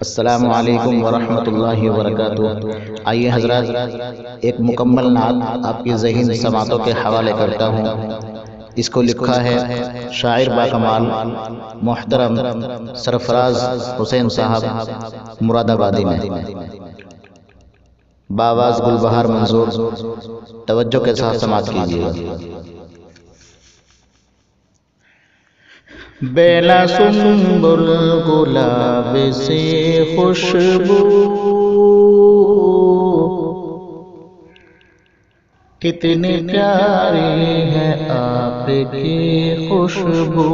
السلام علیکم ورحمۃ اللہ وبرکاتہ۔ آئیے حضرات ایک مکمل نعت آپ کی ذہین سماعتوں کے حوالے کرتا ہوں۔ اس کو لکھا ہے شاعر باکمال محترم سرفراز حسین صاحب مراد آبادی میں، بآواز گلبہار منظور۔ توجہ کے ساتھ سماعت کیجیے گا۔ بیلا سنبل گلاب سے خوشبو، کتنی پیاری ہے آپ کی خوشبو۔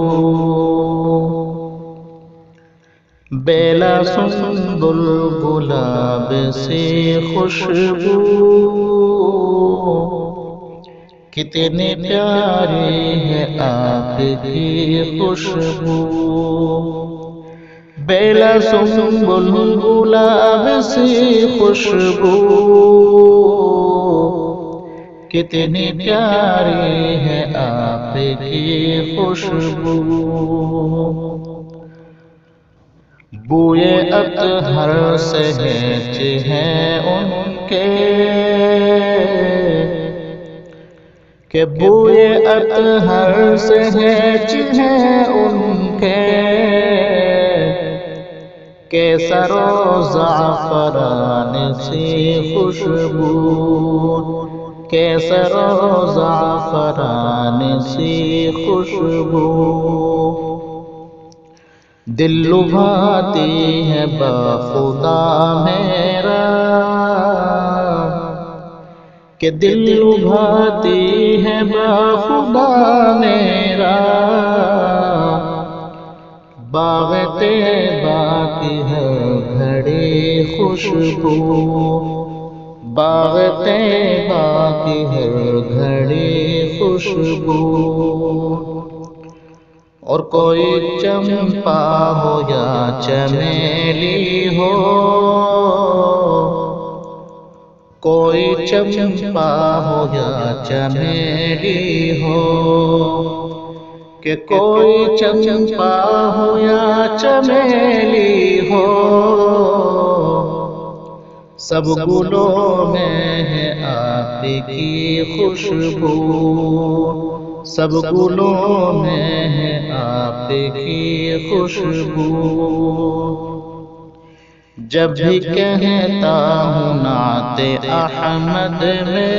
بیلا سنبل گلاب سے خوشبو، کتنی پیاری ہے آپ کی خوشبو۔ بیلا سنبل گلاب سے خوشبو، کتنی پیاری ہے آپ کی خوشبو۔ بوئے اطہر سہج ہے ان کے، کہ بوئے اطہر سہج ہے ان کے، کیسر و زعفران سی خوشبو، کیسر و زعفران سی خوشبو۔ دل لبھاتی ہے بخدا میرا، کہ دل لبھاتی ہے بخدا میرا۔ باغ طیبہ کی ہر گھڑی خوشبو، باغ طیبہ کی ہر گھڑی خوشبو۔ اور کوئی چمپا ہو یا چمیلی ہو، کوئی چمپا ہو یا چمیلی ہو، کہ کوئی چمپا ہو یا چمیلی ہو، سب گلوں میں ہے آپ کی خوشبو، سب گلوں میں ہے آپ کی خوشبو۔ جب بھی کہتا ہوں نعت احمد میں،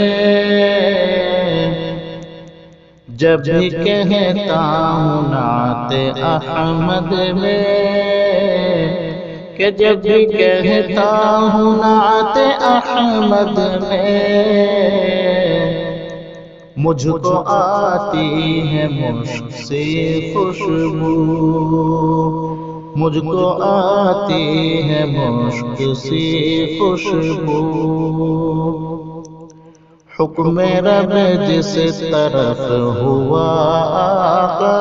جب بھی کہتا ہوں نعت احمد میں، کہ جب بھی کہتا ہوں نعت احمد میں، مجھ کو آتی ہے مشک سے خوشبو، مجھ کو آتی ہے مشک سے خوشبو۔ حکم رب جس طرف ہوا آقا،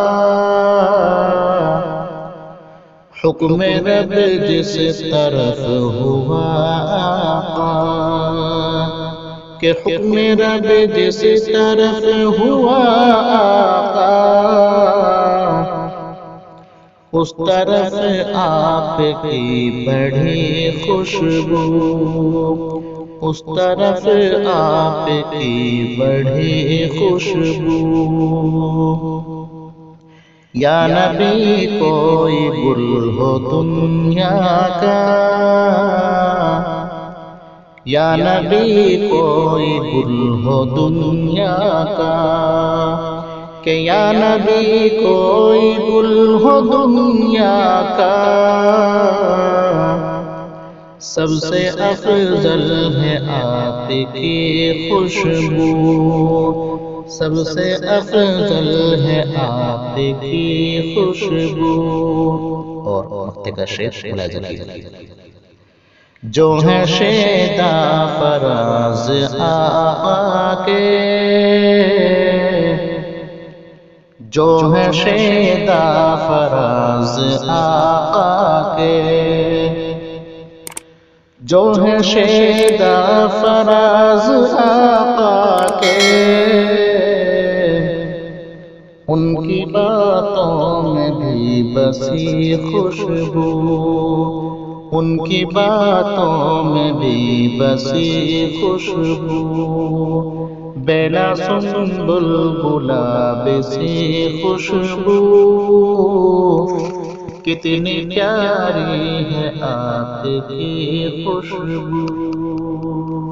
حکم رب جس طرف ہوا آقا، کہ حکم رب جس طرف ہوا آقا، اس طرف آپ کی بڑھی خوشبو، اس طرف آپ کی بڑھی خوشبو۔ یا نبی کوئی گل ہو دنیا کا، یا نبی کوئی گل ہو دنیا کا، کہ یا نبی کوئی گل ہو دنیا کا، سب سے افضل ہے آپ کی خوشبو، سب سے افضل ہے آپ کی خوشبو۔ اور نقطے کا شعر ملاحظہ کیجیے۔ جو ہے شیدا فراز آقا کے، جو ہے شیدا فراز آقا کے، جو ہے شیدا فراز آقا کے، ان کی باتوں میں بھی بسی خوشبو، ان کی باتوں میں بھی بسی خوشبو، بیلا سنبل گلاب سی خوشبو، کتنی پیاری ہے آپ کی خوشبو۔